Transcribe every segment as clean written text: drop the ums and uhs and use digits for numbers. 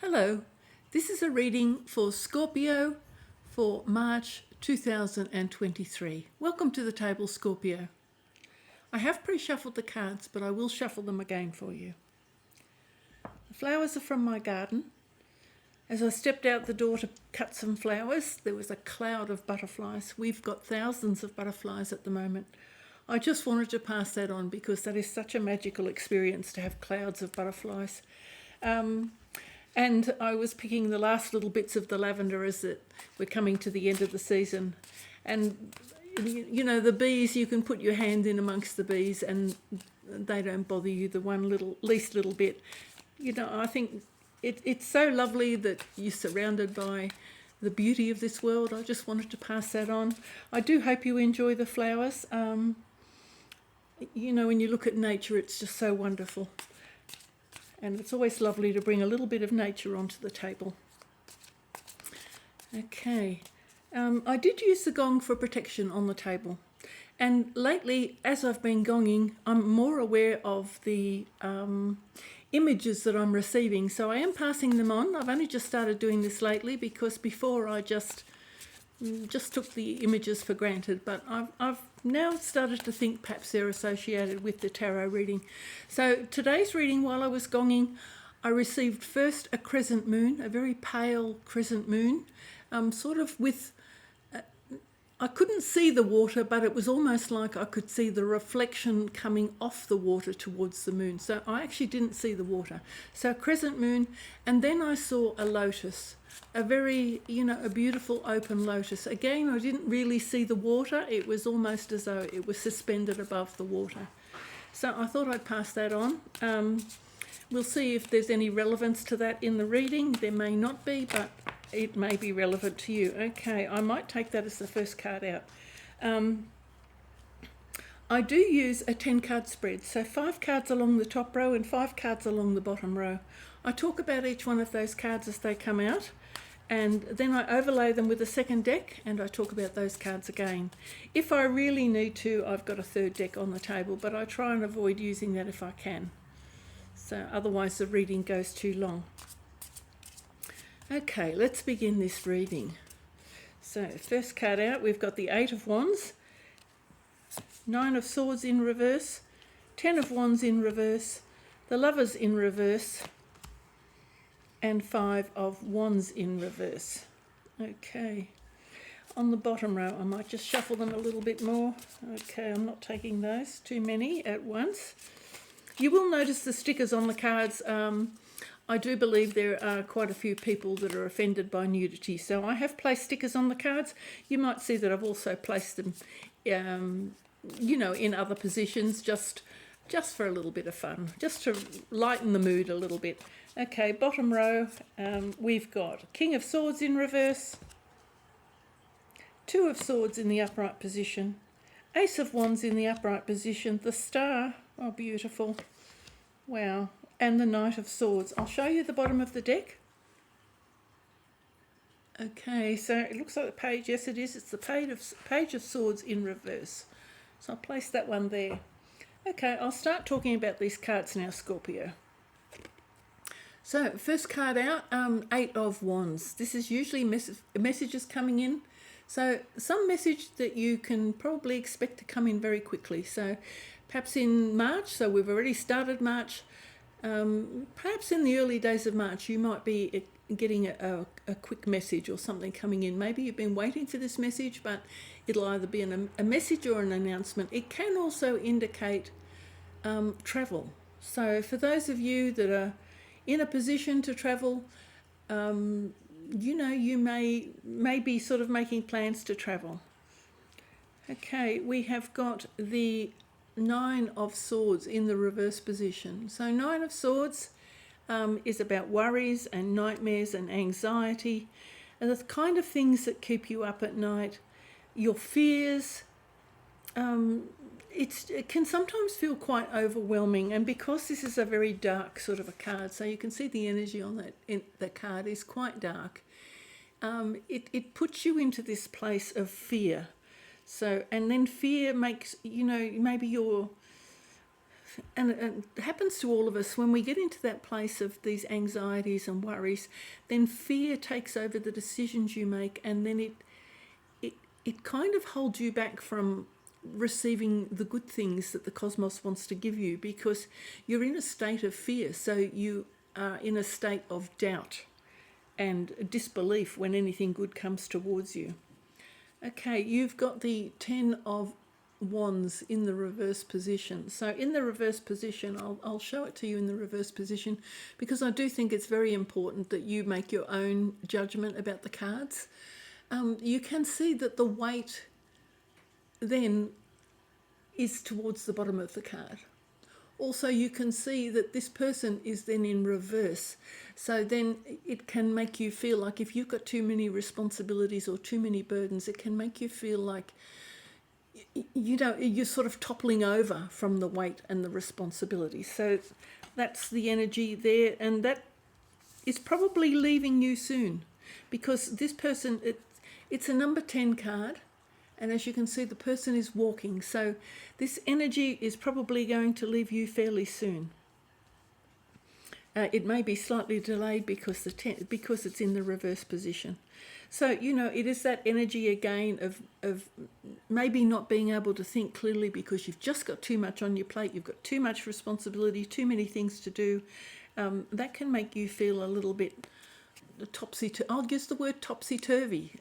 Hello, this is a reading for Scorpio for March 2023. Welcome to the table, Scorpio. I have pre-shuffled the cards, but I will shuffle them again for you. The flowers are from my garden. As I stepped out the door to cut some flowers, there was a cloud of butterflies. We've got thousands of butterflies at the moment. I just wanted to pass that on because that is such a magical experience to have clouds of butterflies. And I was picking the last little bits of the lavender as we're coming to the end of the season. And, you know, the bees, you can put your hand in amongst the bees and they don't bother you the least little bit. You know, I think it's so lovely that you're surrounded by the beauty of this world. I just wanted to pass that on. I do hope you enjoy the flowers. You know, when you look at nature, it's just so wonderful. And it's always lovely to bring a little bit of nature onto the table. Okay, I did use the gong for protection on the table. And lately, as I've been gonging, I'm more aware of the images that I'm receiving. So I am passing them on. I've only just started doing this lately because before I just took the images for granted, but I've now started to think perhaps they're associated with the tarot reading. So today's reading, while I was gonging, I received first a crescent moon, a very pale crescent moon, sort of with, I couldn't see the water, but it was almost like I could see the reflection coming off the water towards the moon. So I actually didn't see the water. So crescent moon, and then I saw a lotus. A very, a beautiful open lotus. Again, I didn't really see the water. It was almost as though it was suspended above the water. So I thought I'd pass that on. We'll see if there's any relevance to that in the reading. There may not be, but it may be relevant to you. Okay, I might take that as the first card out. I do use a 10-card spread, so 5 cards along the top row and 5 cards along the bottom row. I talk about each one of those cards as they come out, and then I overlay them with a second deck and I talk about those cards again. If I really need to, I've got a third deck on the table, but I try and avoid using that if I can. So otherwise the reading goes too long. Okay, let's begin this reading. So first card out, we've got the 8 of Wands, 9 of Swords in reverse, 10 of Wands in reverse, the Lovers in reverse, and 5 of Wands in reverse. Okay, on the bottom row, I might just shuffle them a little bit more. Okay, I'm not taking those, too many at once. You will notice the stickers on the cards. I do believe there are quite a few people that are offended by nudity, so I have placed stickers on the cards. You might see that I've also placed them, in other positions, just for a little bit of fun, just to lighten the mood a little bit. Okay, bottom row, we've got King of Swords in reverse, 2 of Swords in the upright position, Ace of Wands in the upright position, the Star, oh beautiful, wow, and the Knight of Swords. I'll show you the bottom of the deck. Okay, so it looks like the page, yes it is, it's the page of Swords in reverse. So I'll place that one there. Okay, I'll start talking about these cards now, Scorpio. So first card out, 8 of Wands. This is usually messages coming in. So some message that you can probably expect to come in very quickly. So perhaps in March, so we've already started March. Perhaps in the early days of March, you might be getting a quick message or something coming in. Maybe you've been waiting for this message, but it'll either be a message or an announcement. It can also indicate travel. So for those of you that are in a position to travel, you may be sort of making plans to travel. Okay, we have got the 9 of Swords in the reverse position. So 9 of Swords is about worries and nightmares and anxiety, and the kind of things that keep you up at night, your fears. It can sometimes feel quite overwhelming, and because this is a very dark sort of a card, so you can see the energy on that card is quite dark. It puts you into this place of fear. So, and then fear makes, maybe you're and it happens to all of us, when we get into that place of these anxieties and worries, then fear takes over the decisions you make, and then it kind of holds you back from receiving the good things that the cosmos wants to give you, because you're in a state of fear. So you are in a state of doubt and disbelief when anything good comes towards you. Okay, you've got the 10 of Wands in the reverse position. So in the reverse position, I'll show it to you in the reverse position, because I do think it's very important that you make your own judgment about the cards. You can see that the weight then is towards the bottom of the card. Also, you can see that this person is then in reverse. So then it can make you feel like if you've got too many responsibilities or too many burdens, it can make you feel like, you know, you're sort of toppling over from the weight and the responsibility. So that's the energy there, and that is probably leaving you soon, because this person, it's a number 10 card, and as you can see, the person is walking. So this energy is probably going to leave you fairly soon. It may be slightly delayed because because it's in the reverse position. So, you know, it is that energy again of maybe not being able to think clearly because you've just got too much on your plate, you've got too much responsibility, too many things to do. That can make you feel a little bit I'll use the word topsy-turvy.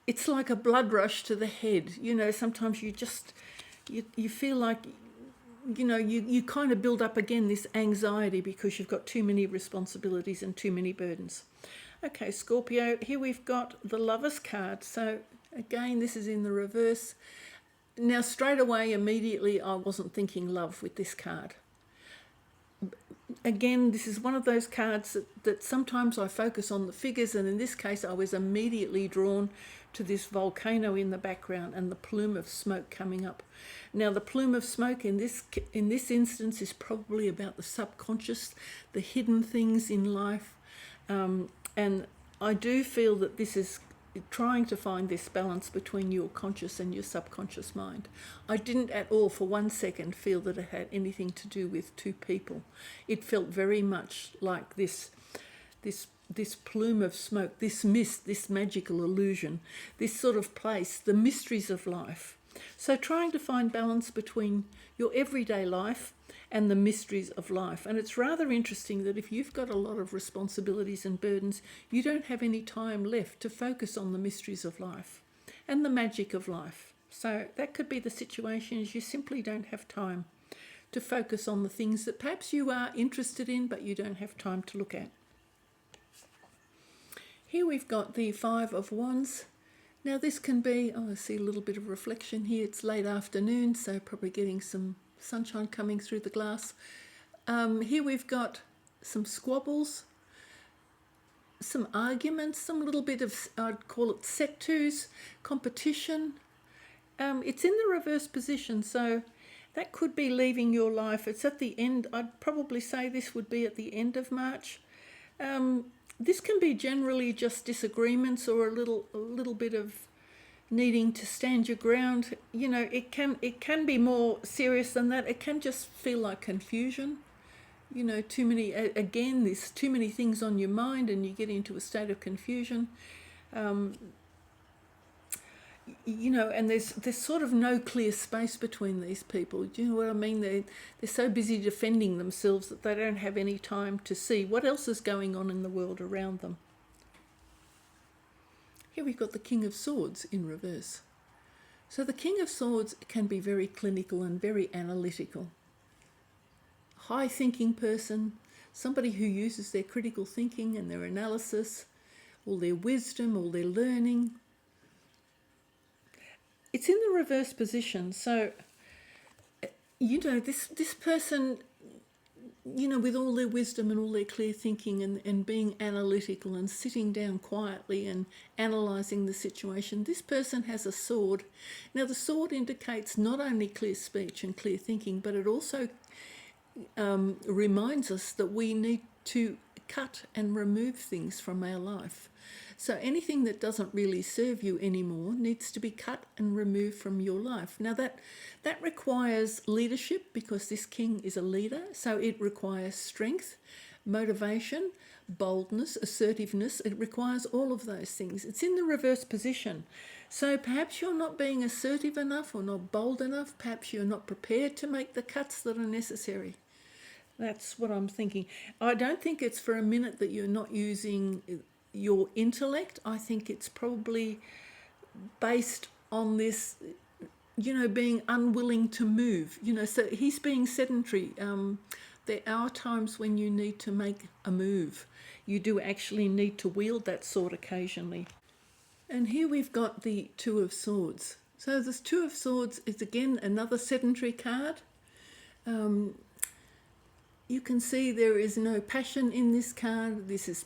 It's like a blood rush to the head. You know, sometimes you feel like, you know, you kind of build up again this anxiety because you've got too many responsibilities and too many burdens. Okay, Scorpio, here we've got the Lovers card. So again, this is in the reverse. Now, straight away, immediately, I wasn't thinking love with this card. Again, this is one of those cards that sometimes I focus on the figures, and in this case I was immediately drawn to this volcano in the background and the plume of smoke coming up. Now, the plume of smoke in this instance is probably about the subconscious, the hidden things in life, and I do feel that this is trying to find this balance between your conscious and your subconscious mind. I didn't at all for 1 second feel that it had anything to do with two people. It felt very much like this plume of smoke, this mist, this magical illusion, this sort of place, the mysteries of life. So trying to find balance between your everyday life and the mysteries of life. And it's rather interesting that if you've got a lot of responsibilities and burdens, you don't have any time left to focus on the mysteries of life and the magic of life. So that could be the situation, is you simply don't have time to focus on the things that perhaps you are interested in, but you don't have time to look at. Here we've got the 5 of Wands. Now this can be, I see a little bit of reflection here. It's late afternoon, so probably getting some sunshine coming through the glass. Here we've got some squabbles, some arguments, some little bit of, I'd call it set twos, competition. It's in the reverse position, so that could be leaving your life. It's at the end. I'd probably say this would be at the end of March. This can be generally just disagreements or a little bit of needing to stand your ground. You know, it can be more serious than that. It can just feel like confusion. You know, there's too many things on your mind and you get into a state of confusion. You know, and there's sort of no clear space between these people. Do you know what I mean? They're so busy defending themselves that they don't have any time to see what else is going on in the world around them. Here we've got the King of Swords in reverse. So the King of Swords can be very clinical and very analytical. High thinking person, somebody who uses their critical thinking and their analysis, all their wisdom, all their learning. It's in the reverse position, so, you know, this person, you know, with all their wisdom and all their clear thinking and being analytical and sitting down quietly and analysing the situation, this person has a sword. Now, the sword indicates not only clear speech and clear thinking, but it also reminds us that we need to cut and remove things from our life. So anything that doesn't really serve you anymore needs to be cut and removed from your life. Now that requires leadership, because this king is a leader. So it requires strength, motivation, boldness, assertiveness. It requires all of those things. It's in the reverse position. So perhaps you're not being assertive enough or not bold enough. Perhaps you're not prepared to make the cuts that are necessary. That's what I'm thinking. I don't think it's for a minute that you're not using your intellect. I think it's probably based on this, being unwilling to move. So he's being sedentary. There are times when you need to make a move. You do actually need to wield that sword occasionally. And here we've got the Two of Swords. So this Two of Swords is again another sedentary card. You can see there is no passion in this card. This is,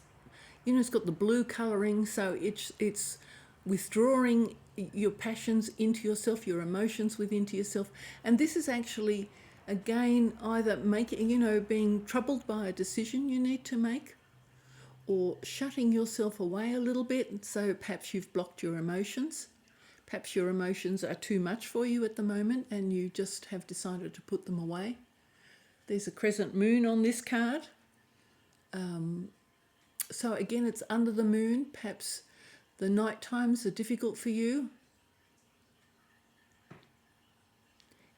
it's got the blue colouring, so it's withdrawing your passions into yourself, your emotions into yourself. And this is actually, again, either being troubled by a decision you need to make, or shutting yourself away a little bit. So perhaps you've blocked your emotions. Perhaps your emotions are too much for you at the moment and you just have decided to put them away. There's a crescent moon on this card. So again, it's under the moon. Perhaps the night times are difficult for you.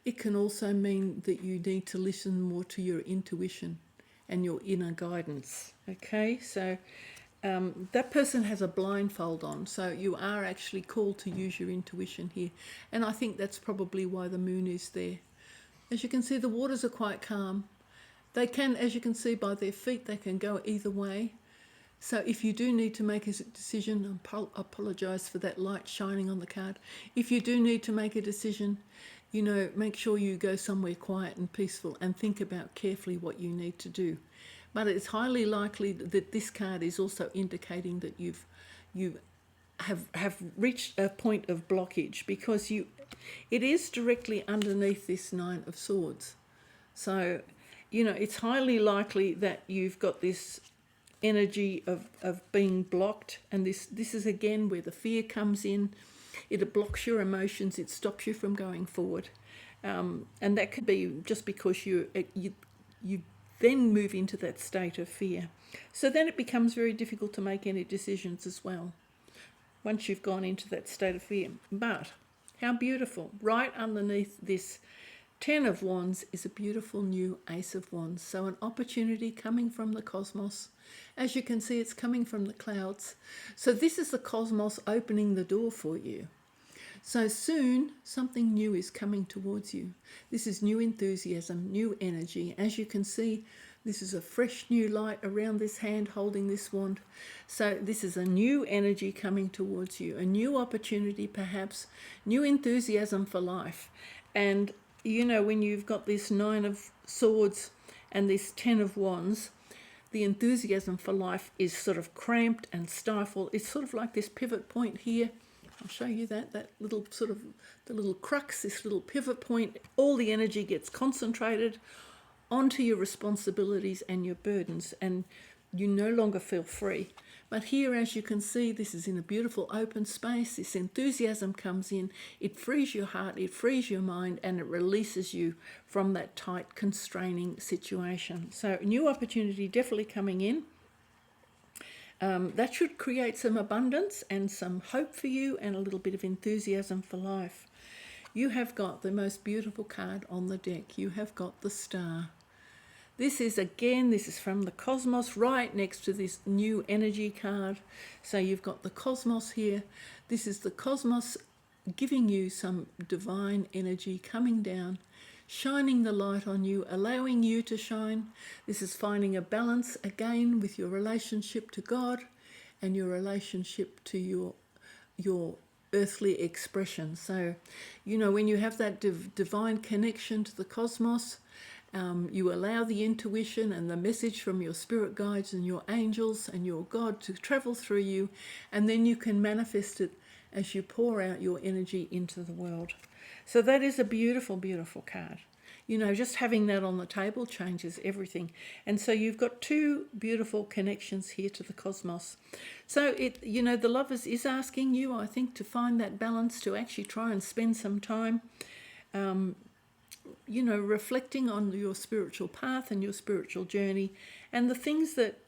It can also mean that you need to listen more to your intuition and your inner guidance. Okay, so that person has a blindfold on, so you are actually called to use your intuition here. And I think that's probably why the moon is there. As you can see, the waters are quite calm. They can, as you can see by their feet, they can go either way. So if you do need to make a decision, I apologise for that light shining on the card. If you do need to make a decision, make sure you go somewhere quiet and peaceful and think about carefully what you need to do. But it's highly likely that this card is also indicating that you have reached a point of blockage, because it is directly underneath this Nine of Swords. So, it's highly likely that you've got this energy of being blocked, and this is again where the fear comes in. It blocks your emotions, it stops you from going forward, and that could be just because you then move into that state of fear. So then it becomes very difficult to make any decisions as well, once you've gone into that state of fear. But how beautiful, right underneath this Ten of Wands is a beautiful new Ace of Wands. So an opportunity coming from the cosmos. As you can see, it's coming from the clouds. So this is the cosmos opening the door for you. So soon, something new is coming towards you. This is new enthusiasm, new energy. As you can see, this is a fresh new light around this hand holding this wand. So this is a new energy coming towards you, a new opportunity perhaps, new enthusiasm for life. And when you've got this Nine of Swords and this Ten of Wands, the enthusiasm for life is sort of cramped and stifled. It's sort of like this pivot point here. I'll show you that little sort of, the little crux, this little pivot point. All the energy gets concentrated onto your responsibilities and your burdens, and you no longer feel free. But here, as you can see, this is in a beautiful open space. This enthusiasm comes in, it frees your heart, it frees your mind, and it releases you from that tight, constraining situation. So new opportunity definitely coming in. That should create some abundance and some hope for you, and a little bit of enthusiasm for life. You have got the most beautiful card on the deck. You have got the Star. This is from the cosmos, right next to this new energy card. So you've got the cosmos here. This is the cosmos giving you some divine energy coming down, shining the light on you, allowing you to shine. This is finding a balance again with your relationship to God and your relationship to your earthly expression. So, when you have that divine connection to the cosmos, you allow the intuition and the message from your spirit guides and your angels and your God to travel through you, and then you can manifest it as you pour out your energy into the world. So that is a beautiful, beautiful card. just having that on the table changes everything. And so you've got two beautiful connections here to the cosmos. So the lovers is asking you, I think, to find that balance, to actually try and spend some time, reflecting on your spiritual path and your spiritual journey and the things that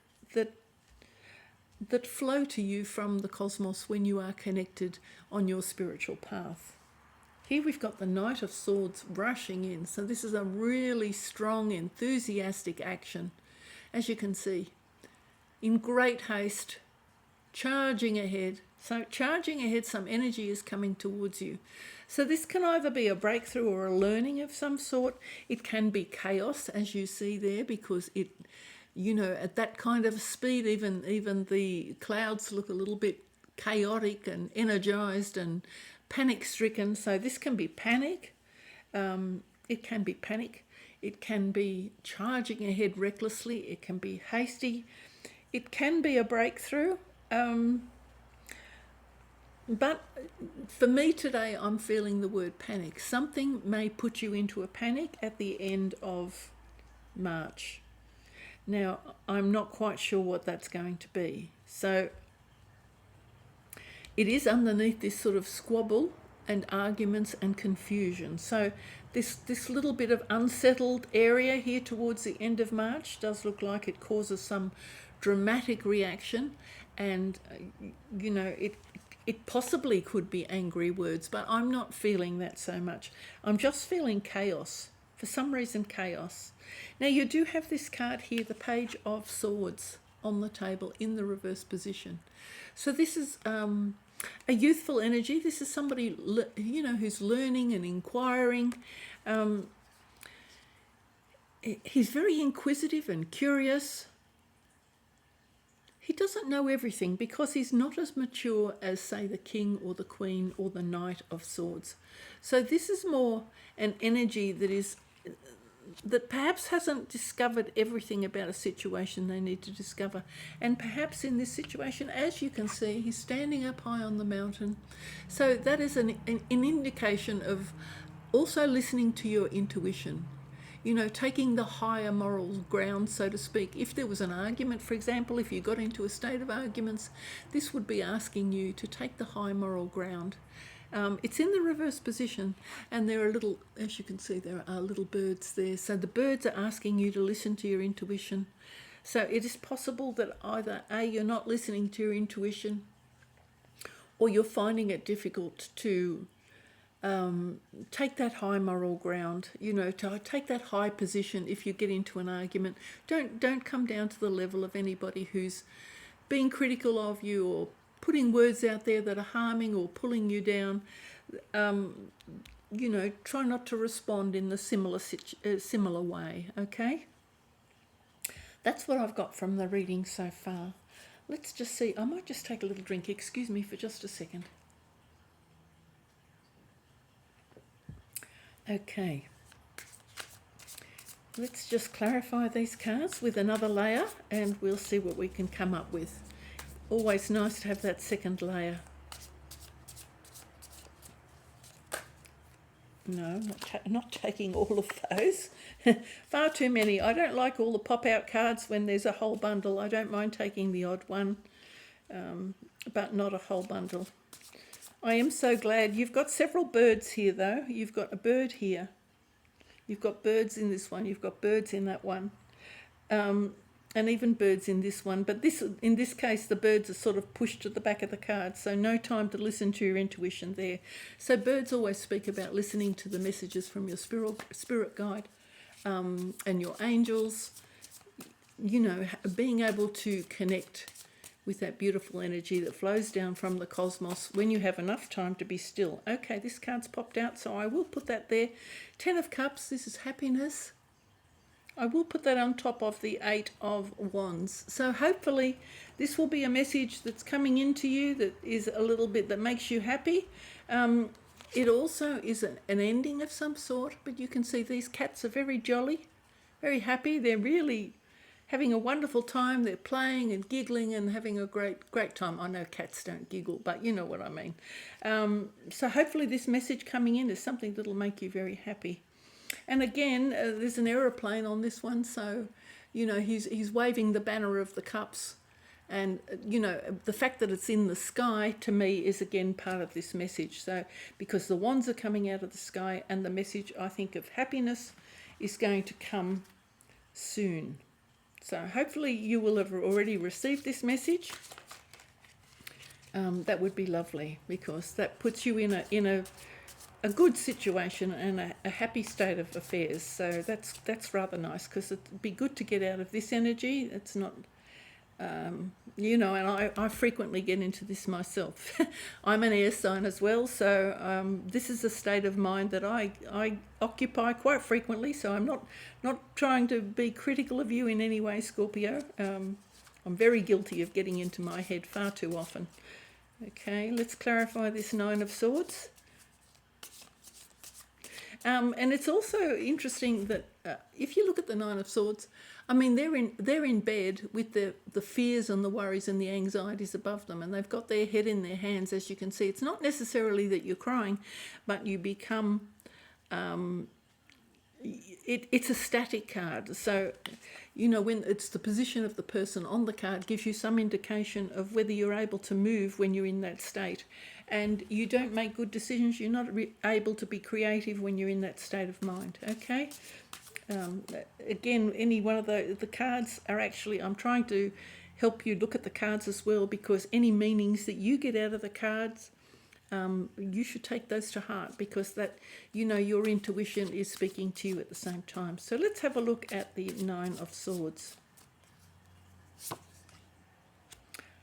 flow to you from the cosmos when you are connected on your spiritual path. Here we've got the Knight of Swords rushing in. So this is a really strong, enthusiastic action, as you can see, in great haste, charging ahead. So charging ahead, some energy is coming towards you. So this can either be a breakthrough or a learning of some sort. It can be chaos, as you see there, because it, at that kind of speed, even the clouds look a little bit chaotic and energized and panic-stricken. So this can be panic. It can be panic. It can be charging ahead recklessly. It can be hasty. It can be a breakthrough. But for me today, I'm feeling the word panic. Something may put you into a panic at the end of March. Now, I'm not quite sure what that's going to be. So it is underneath this sort of squabble and arguments and confusion. So this little bit of unsettled area here towards the end of March does look like it causes some dramatic reaction, and it possibly could be angry words, but I'm not feeling that so much. I'm just feeling chaos. For some reason, chaos. Now, you do have this card here, the Page of Swords, on the table in the reverse position. So this is a youthful energy. This is somebody, who's learning and inquiring. He's very inquisitive and curious. He doesn't know everything because he's not as mature as, say, the King or the Queen or the Knight of Swords. So this is more an energy that perhaps hasn't discovered everything about a situation they need to discover. And perhaps in this situation, as you can see, he's standing up high on the mountain. So that is an indication of also listening to your intuition. Taking the higher moral ground, so to speak. If there was an argument, for example, if you got into a state of arguments, this would be asking you to take the high moral ground. It's in the reverse position, and there are as you can see, there are little birds there. So the birds are asking you to listen to your intuition. So it is possible that either A, you're not listening to your intuition, or you're finding it difficult to take that high moral ground, to take that high position. If you get into an argument, don't come down to the level of anybody who's being critical of you or putting words out there that are harming or pulling you down. Try not to respond in the similar way, okay? That's what I've got from the reading so far. Let's just see. I might just take a little drink. Excuse me for just a second. Okay, let's just clarify these cards with another layer and we'll see what we can come up with. Always nice to have that second layer. No, not taking all of those. Far too many. I don't like all the pop-out cards when there's a whole bundle. I don't mind taking the odd one, but not a whole bundle. I am so glad. You've got several birds here, though. You've got a bird here. You've got birds in this one. You've got birds in that one. And even birds in this one. But in this case, the birds are sort of pushed to the back of the card, so no time to listen to your intuition there. So birds always speak about listening to the messages from your spirit guide and your angels, being able to connect with that beautiful energy that flows down from the cosmos when you have enough time to be still. Okay, this card's popped out, so I will put that there. 10 of Cups, this is happiness. I will put that on top of the 8 of Wands. So hopefully this will be a message that's coming into you that is a little bit, that makes you happy. It also is an ending of some sort, but you can see these cats are very jolly, very happy. They're really having a wonderful time. They're playing and giggling and having a great time. I know cats don't giggle, but you know what I mean. So hopefully this message coming in is something that'll make you very happy. And again, there's an aeroplane on this one, so you know he's waving the banner of the cups, and you know the fact that it's in the sky to me is again part of this message. So because the wands are coming out of the sky, and the message I think of happiness is going to come soon. So hopefully you will have already received this message. That would be lovely, because that puts you in a good situation and a happy state of affairs. So that's rather nice, because it'd be good to get out of this energy. It's not, you know, and I frequently get into this myself. I'm an air sign as well, so this is a state of mind that I occupy quite frequently. So I'm not trying to be critical of you in any way, Scorpio. I'm very guilty of getting into my head far too often. Okay, let's clarify this Nine of Swords. And it's also interesting that if you look at the Nine of Swords, I mean, they're in bed with the fears and the worries and the anxieties above them, and they've got their head in their hands, as you can see. It's not necessarily that you're crying, but you become... it's a static card. So, you know, when it's the position of the person on the card gives you some indication of whether you're able to move when you're in that state. And you don't make good decisions. You're not able to be creative when you're in that state of mind. Okay. Again, any one of the cards are actually, I'm trying to help you look at the cards as well, because any meanings that you get out of the cards, you should take those to heart, because that, you know, your intuition is speaking to you at the same time. So let's have a look at the Nine of Swords.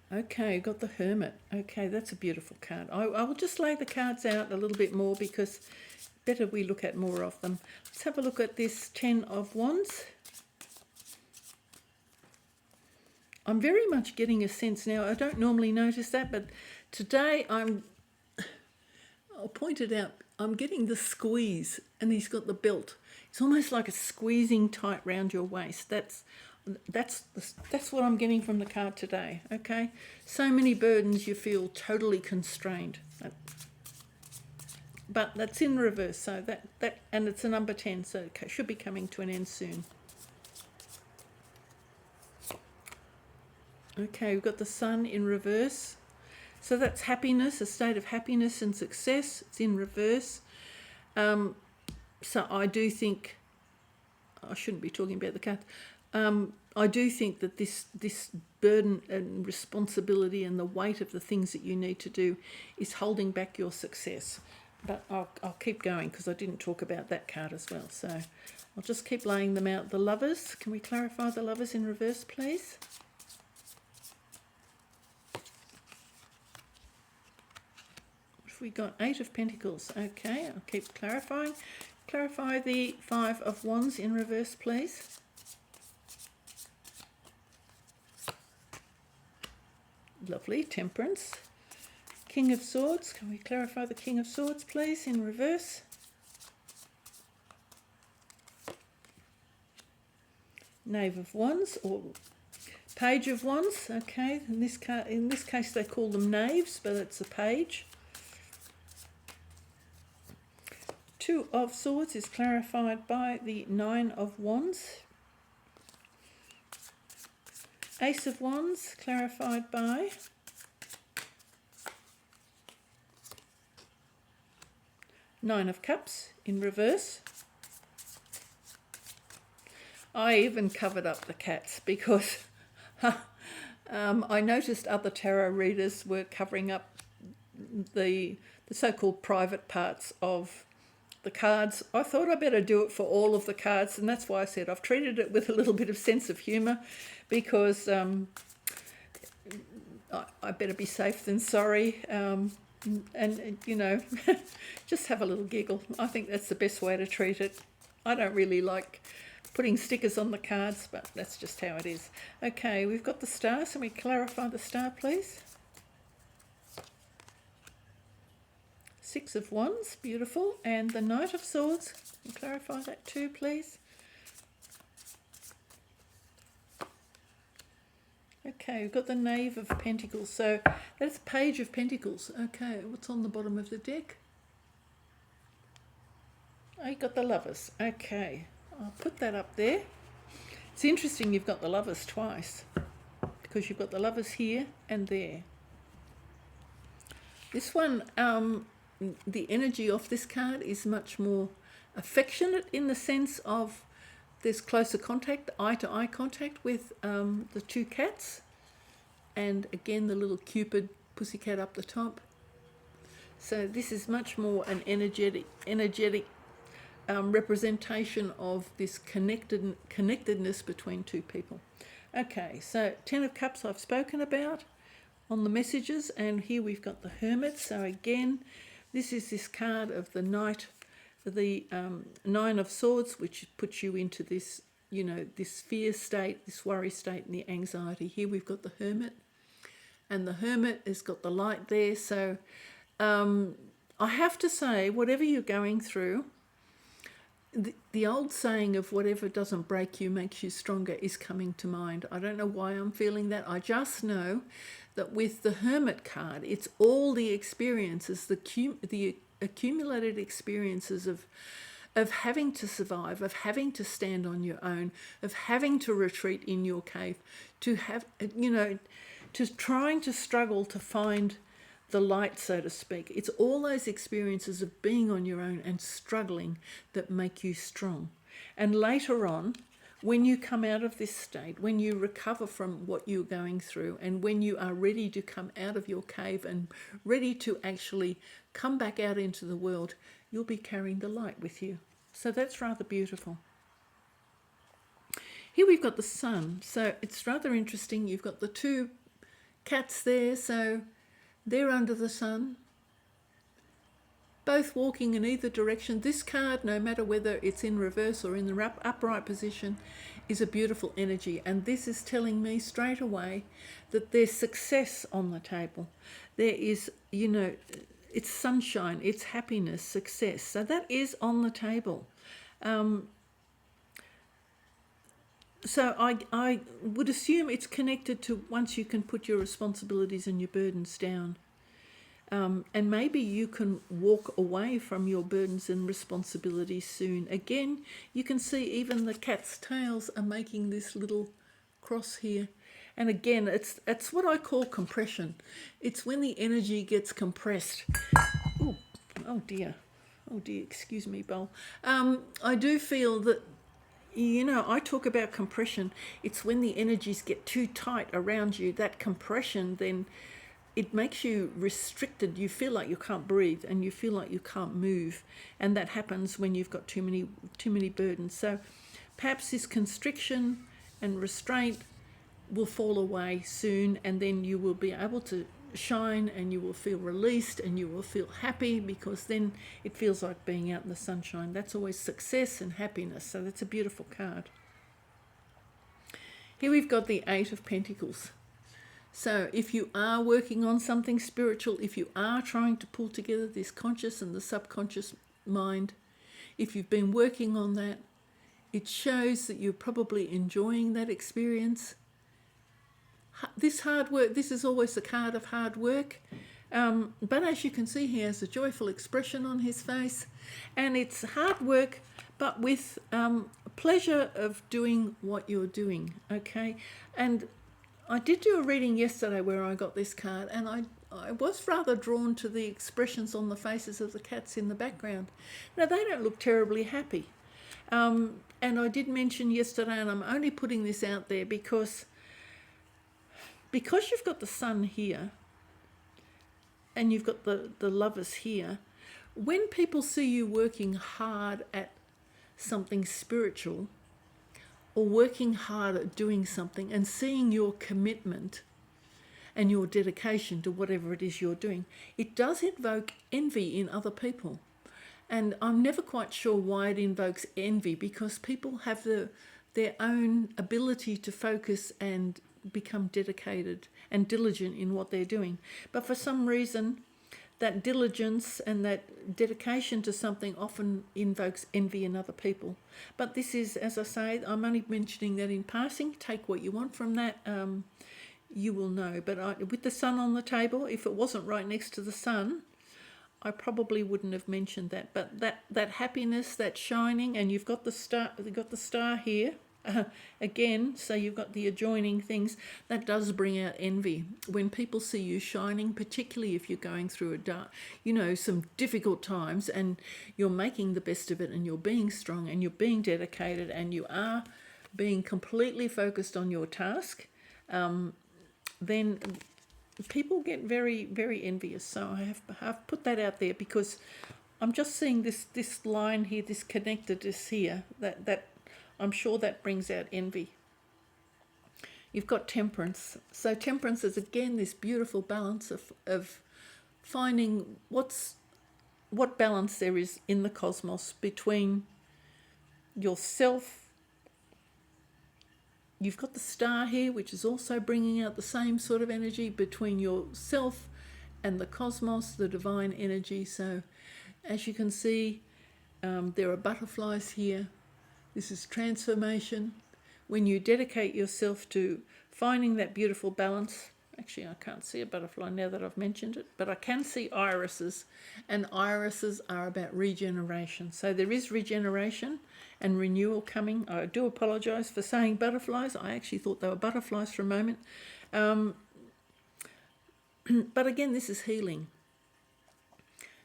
Okay, got the Hermit. Okay, that's a beautiful card. I will just lay the cards out a little bit more, because better we look at more of them. Let's have a look at this Ten of Wands. I'm very much getting a sense now. I don't normally notice that, but today I'll point it out. I'm getting the squeeze, and he's got the belt. It's almost like a squeezing tight round your waist. That's what I'm getting from the card today. Okay, so many burdens, you feel totally constrained, but that's in reverse. So that and it's a number 10, so it should be coming to an end soon. Okay, we've got the Sun in reverse. So that's happiness, a state of happiness and success. It's in reverse. So I do think, I shouldn't be talking about the cat. I do think that this burden and responsibility and the weight of the things that you need to do is holding back your success. But I'll keep going, because I didn't talk about that card as well. So I'll just keep laying them out. The Lovers, can we clarify the Lovers in reverse, please? We got Eight of Pentacles. Okay, I'll keep clarifying. Clarify the Five of Wands in reverse, please. Lovely. Temperance. King of Swords. Can we clarify the King of Swords, please, in reverse? Knave of Wands, or Page of Wands. Okay, in this case they call them knaves, but it's a page. Two of Swords is clarified by the Nine of Wands. Ace of Wands clarified by Nine of Cups in reverse. I even covered up the cats, because I noticed other tarot readers were covering up the so-called private parts of the cards. I thought I better do it for all of the cards, and that's why I said I've treated it with a little bit of sense of humour, because I better be safe than sorry, and you know, just have a little giggle. I think that's the best way to treat it. I don't really like putting stickers on the cards, but that's just how it is. Okay, we've got the Star, so we clarify the Star, please. Six of Wands, beautiful. And the Knight of Swords, can you clarify that too, please? Okay, we've got the Knave of Pentacles. So that's Page of Pentacles. Okay, what's on the bottom of the deck? Oh, you got the Lovers. Okay, I'll put that up there. It's interesting you've got the Lovers twice, because you've got the Lovers here and there. This one, the energy of this card is much more affectionate, in the sense of there's closer contact, eye-to-eye contact with the two cats, and again the little Cupid pussycat up the top. So this is much more an energetic representation of this connectedness between two people. Okay, so 10 of Cups I've spoken about on the messages, and here we've got the Hermit. So again, this is this card of the Knight, the Nine of Swords, which puts you into this, you know, this fear state, this worry state, and the anxiety. Here we've got the Hermit, and the Hermit has got the light there. So I have to say, whatever you're going through, the old saying of whatever doesn't break you makes you stronger is coming to mind. I don't know why I'm feeling that. I just know that with the Hermit card, it's all the experiences, the accumulated experiences of having to survive, of having to stand on your own, of having to retreat in your cave, to have, you know, to trying to struggle to find the light, so to speak. It's all those experiences of being on your own and struggling that make you strong. And later on, when you come out of this state, when you recover from what you're going through, and when you are ready to come out of your cave and ready to actually come back out into the world, you'll be carrying the light with you. So that's rather beautiful. Here we've got the Sun. So it's rather interesting. You've got the two cats there. So they're under the sun, both walking in either direction. This card, no matter whether it's in reverse or in the upright position, is a beautiful energy. And this is telling me straight away that there's success on the table. There is, you know, it's sunshine, it's happiness, success. So that is on the table. So I would assume it's connected to once you can put your responsibilities and your burdens down. And maybe you can walk away from your burdens and responsibilities soon. Again, you can see even the cat's tails are making this little cross here. And again, it's what I call compression. It's when the energy gets compressed. Ooh, oh dear, excuse me, Bowl. I do feel that, you know, I talk about compression. It's when the energies get too tight around you. That compression, then it makes you restricted. You feel like you can't breathe, and you feel like you can't move. And that happens when you've got too many burdens. So perhaps this constriction and restraint will fall away soon, and then you will be able to shine, and you will feel released, and you will feel happy, because then it feels like being out in the sunshine. That's always success and happiness. So that's a beautiful card. Here we've got the Eight of Pentacles. So if you are working on something spiritual, if you are trying to pull together this conscious and the subconscious mind, if you've been working on that, it shows that you're probably enjoying that experience. This hard work, this is always the card of hard work. But as you can see, he has a joyful expression on his face. And it's hard work, but with pleasure of doing what you're doing, okay? And I did do a reading yesterday where I got this card, and I was rather drawn to the expressions on the faces of the cats in the background. Now, they don't look terribly happy. And I did mention yesterday, and I'm only putting this out there because you've got the Sun here and you've got the Lovers here, when people see you working hard at something spiritual or working hard at doing something and seeing your commitment and your dedication to whatever it is you're doing, it does invoke envy in other people. And I'm never quite sure why it invokes envy, because people have their own ability to focus and become dedicated and diligent in what they're doing. But for some reason, that diligence and that dedication to something often invokes envy in other people. But this is, as I say, I'm only mentioning that in passing. Take what you want from that. You will know. But with the Sun on the table, if it wasn't right next to the Sun, I probably wouldn't have mentioned that, but that happiness, that shining, and you've got the star here again. So you've got the adjoining things that does bring out envy when people see you shining, particularly if you're going through a dark, some difficult times, and you're making the best of it, and you're being strong, and you're being dedicated, and you are being completely focused on your task. Then people get very, very envious. So I have put that out there because I'm just seeing this line here, this connectedness here, that I'm sure that brings out envy. You've got temperance. So temperance is again this beautiful balance of finding what balance there is in the cosmos between yourself. You've got the star here, which is also bringing out the same sort of energy between yourself and the cosmos, the divine energy. So as you can see, there are butterflies here. This is transformation. When you dedicate yourself to finding that beautiful balance, actually I can't see a butterfly now that I've mentioned it, but I can see irises, and irises are about regeneration. So there is regeneration and renewal coming. I do apologise for saying butterflies. I actually thought they were butterflies for a moment. But again, this is healing.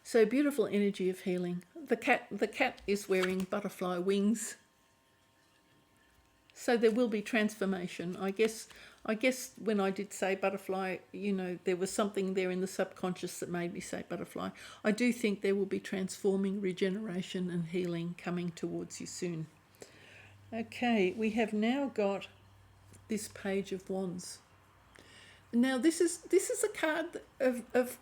So beautiful energy of healing. The cat is wearing butterfly wings. So there will be transformation. I guess when I did say butterfly, there was something there in the subconscious that made me say butterfly. I do think there will be transforming, regeneration and healing coming towards you soon. Okay, we have now got this Page of Wands. Now this is a card of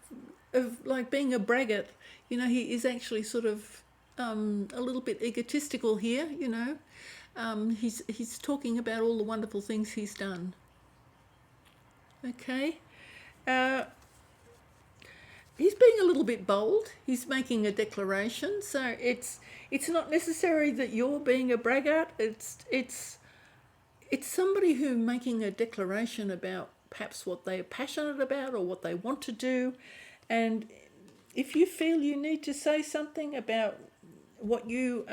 like being a braggart. He is actually sort of a little bit egotistical here, He's talking about all the wonderful things he's done. Okay. He's being a little bit bold. He's making a declaration. So it's not necessary that you're being a braggart. It's somebody who making a declaration about perhaps what they are passionate about or what they want to do. And if you feel you need to say something about what you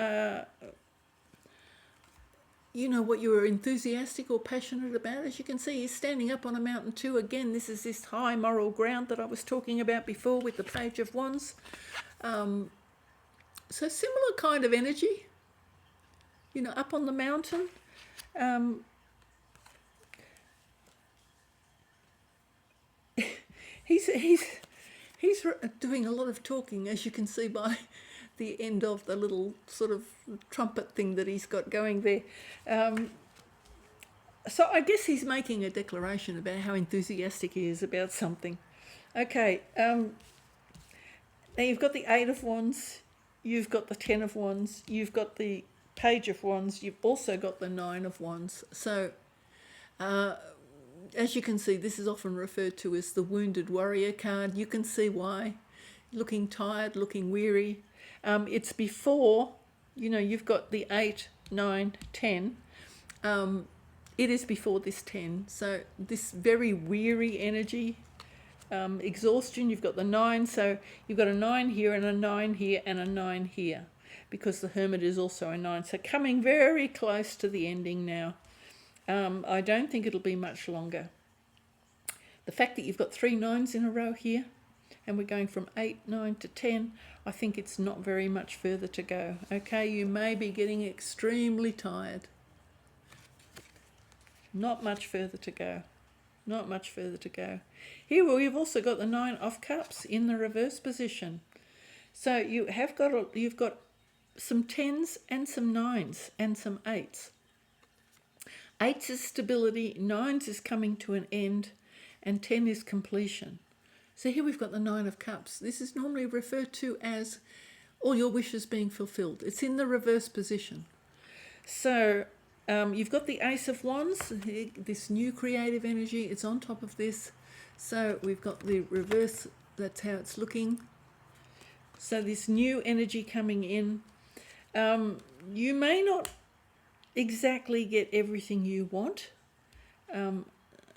what you are enthusiastic or passionate about, as you can see, he's standing up on a mountain too. Again, this is this high moral ground that I was talking about before with the Page of Wands. So similar kind of energy, up on the mountain. He's doing a lot of talking, as you can see by the end of the little sort of trumpet thing that he's got going there. So I guess he's making a declaration about how enthusiastic he is about something. Okay, now you've got the 8 of Wands, you've got the 10 of Wands, you've got the Page of Wands, you've also got the 9 of Wands. So as you can see, this is often referred to as the wounded warrior card. You can see why. Looking tired, looking weary. It's before, you've got the 8, 9, 10. It is before this 10. So this very weary energy, exhaustion, you've got the 9. So you've got a 9 here and a 9 here and a 9 here, because the Hermit is also a 9. So coming very close to the ending now. I don't think it'll be much longer. The fact that you've got 3 9s in a row here, and we're going from 8, 9 to 10, I think it's not very much further to go. Okay, you may be getting extremely tired. Not much further to go. Not much further to go. Here we've also got the 9 of Cups in the reverse position. So you've got some 10s and some 9s and some 8s. 8s is stability, 9s is coming to an end, and 10 is completion. So here we've got the 9 of Cups. This is normally referred to as all your wishes being fulfilled. It's in the reverse position. So you've got the Ace of Wands, this new creative energy. It's on top of this. So we've got the reverse. That's how it's looking. So this new energy coming in. You may not exactly get everything you want,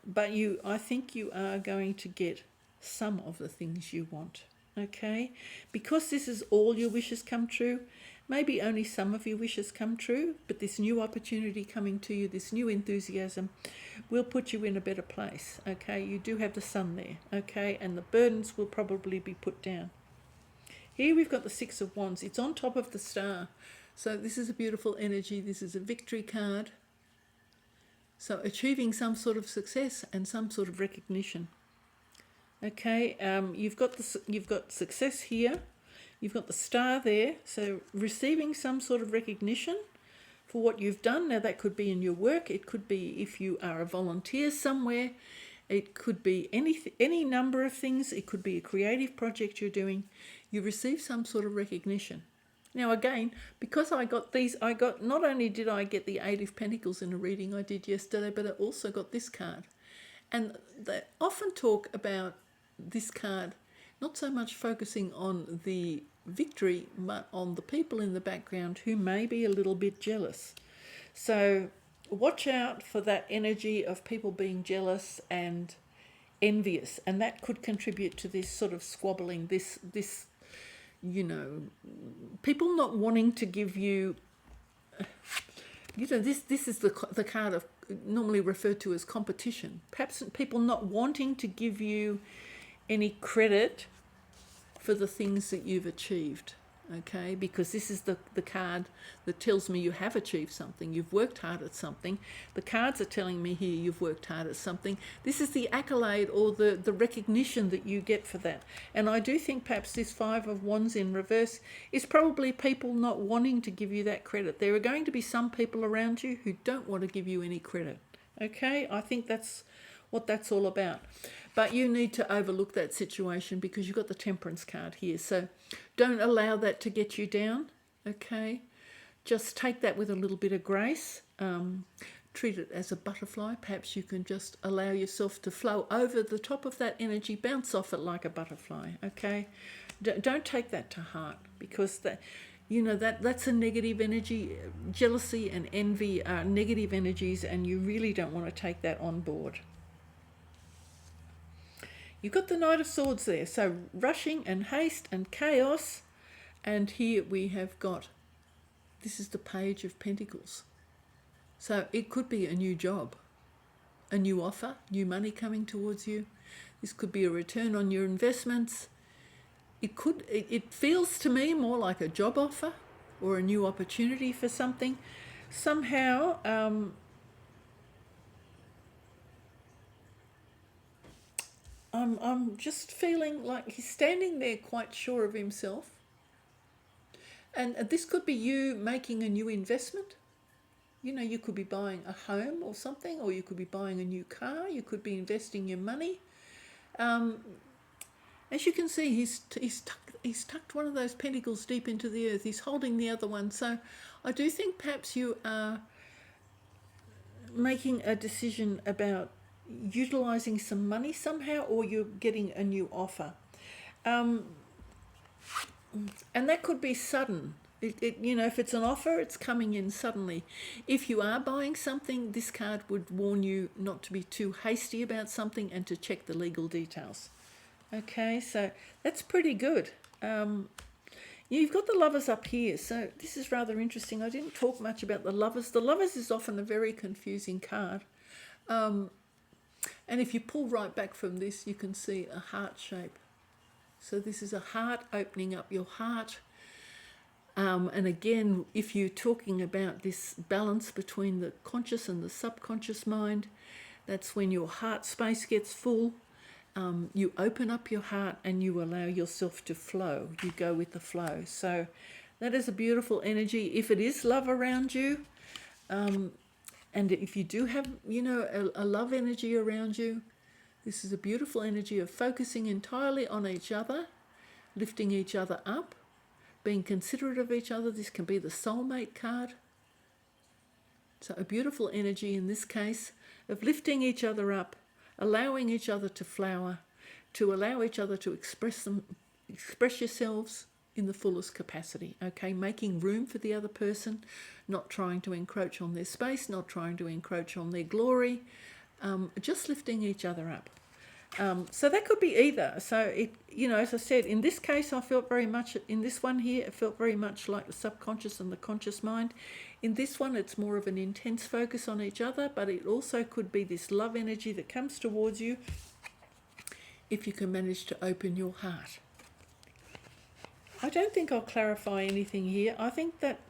but I think you are going to get some of the things you want. okay? Because this is all your wishes come true, maybe only some of your wishes come true, but this new opportunity coming to you, this new enthusiasm, will put you in a better place, okay? You do have the sun there, okay? And the burdens will probably be put down. Here we've got the Six of Wands. It's on top of the star. So this is a beautiful energy. This is a victory card. So achieving some sort of success and some sort of recognition. Okay, you've got success here. You've got the star there. So receiving some sort of recognition for what you've done. Now that could be in your work. It could be if you are a volunteer somewhere. It could be any number of things. It could be a creative project you're doing. You receive some sort of recognition. Now again, because I got not only did I get the Eight of Pentacles in a reading I did yesterday, but I also got this card. And they often talk about this card, not so much focusing on the victory, but on the people in the background who may be a little bit jealous. So watch out for that energy of people being jealous and envious, and that could contribute to this sort of squabbling, this people not wanting to give you, this is the card of normally referred to as competition. Perhaps people not wanting to give you any credit for the things that you've achieved, okay? Because this is the card that tells me you have achieved something. You've worked hard at something. The cards are telling me here you've worked hard at something. This is the accolade or the recognition that you get for that. And I do think perhaps this Five of Wands in reverse is probably people not wanting to give you that credit. There are going to be some people around you who don't want to give you any credit, okay? I think that's what that's all about. But you need to overlook that situation because you've got the Temperance card here. So don't allow that to get you down, okay? Just take that with a little bit of grace. Treat it as a butterfly. Perhaps you can just allow yourself to flow over the top of that energy, bounce off it like a butterfly, okay? Don't take that to heart because that's a negative energy. Jealousy and envy are negative energies, and you really don't want to take that on board. You've got the Knight of Swords there, so rushing and haste and chaos. And here we have got, this is the Page of Pentacles. So it could be a new job, a new offer, new money coming towards you. This could be a return on your investments. It feels to me more like a job offer or a new opportunity for something. Somehow, I'm just feeling like he's standing there quite sure of himself. And this could be you making a new investment. You could be buying a home or something, or you could be buying a new car. You could be investing your money. As you can see, he's tucked one of those pentacles deep into the earth. He's holding the other one. So I do think perhaps you are making a decision about utilizing some money somehow, or you're getting a new offer, and that could be sudden. If it's an offer, it's coming in suddenly. If you are buying something, this card would warn you not to be too hasty about something and to check the legal details. Okay, so that's pretty good. You've got the Lovers up here, so this is rather interesting. I didn't talk much about the Lovers. The Lovers is often a very confusing card. And if you pull right back from this, you can see a heart shape. So this is a heart opening up your heart. And again, if you're talking about this balance between the conscious and the subconscious mind, that's when your heart space gets full. You open up your heart and you allow yourself to flow. You go with the flow. So that is a beautiful energy. If it is love around you, and if you do have, a love energy around you, this is a beautiful energy of focusing entirely on each other, lifting each other up, being considerate of each other. This can be the soulmate card. So a beautiful energy in this case of lifting each other up, allowing each other to flower, to allow each other to express yourselves in the fullest capacity, okay? Making room for the other person, not trying to encroach on their space, not trying to encroach on their glory, just lifting each other up. So that could be either. So it, as I said, in this case, I felt very much, in this one here, it felt very much like the subconscious and the conscious mind. In this one, it's more of an intense focus on each other, but it also could be this love energy that comes towards you if you can manage to open your heart. I don't think I'll clarify anything here. I think that,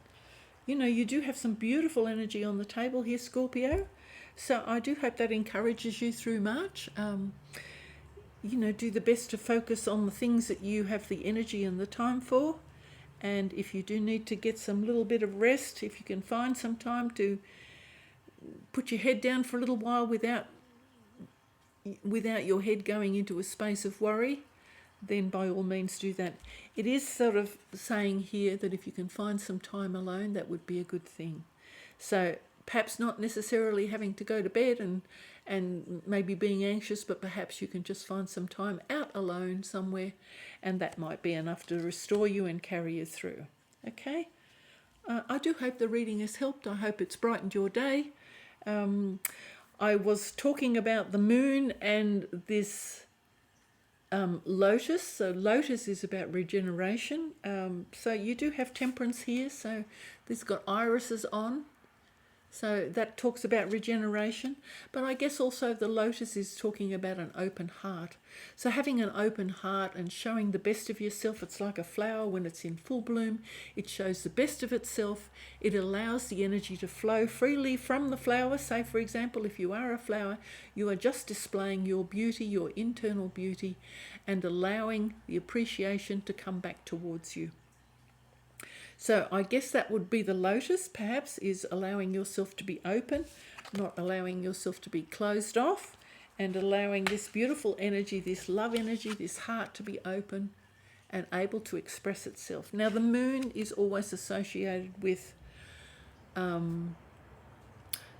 you do have some beautiful energy on the table here, Scorpio. So I do hope that encourages you through March. Do the best to focus on the things that you have the energy and the time for. And if you do need to get some little bit of rest, if you can find some time to put your head down for a little while without your head going into a space of worry, then by all means do that. It is sort of saying here that if you can find some time alone, that would be a good thing. So perhaps not necessarily having to go to bed and maybe being anxious, but perhaps you can just find some time out alone somewhere, and that might be enough to restore you and carry you through. Okay? I do hope the reading has helped. I hope it's brightened your day. I was talking about the moon and this lotus. So lotus is about regeneration. So you do have temperance here. So this has got irises on. So that talks about regeneration. But I guess also the lotus is talking about an open heart. So having an open heart and showing the best of yourself, it's like a flower when it's in full bloom. It shows the best of itself. It allows the energy to flow freely from the flower. Say, for example, if you are a flower, you are just displaying your beauty, your internal beauty, and allowing the appreciation to come back towards you. So I guess that would be the lotus, perhaps, is allowing yourself to be open, not allowing yourself to be closed off, and allowing this beautiful energy, this love energy, this heart to be open and able to express itself. Now, the moon is always associated with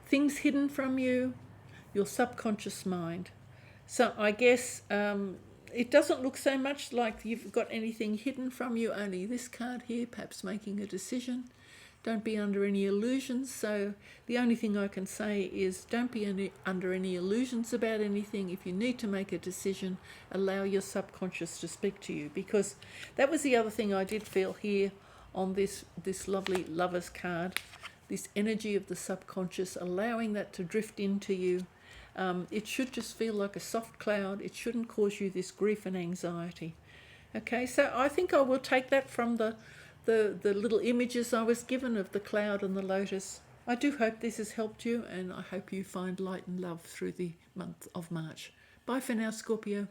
things hidden from you, your subconscious mind. So I guess it doesn't look so much like you've got anything hidden from you, only this card here, perhaps making a decision. Don't be under any illusions. So the only thing I can say is don't be under any illusions about anything. If you need to make a decision, allow your subconscious to speak to you, because that was the other thing I did feel here on this lovely Lovers card, this energy of the subconscious, allowing that to drift into you. It should just feel like a soft cloud. It shouldn't cause you this grief and anxiety. Okay, so I think I will take that from the little images I was given of the cloud and the lotus. I do hope this has helped you, and I hope you find light and love through the month of March. Bye for now, Scorpio.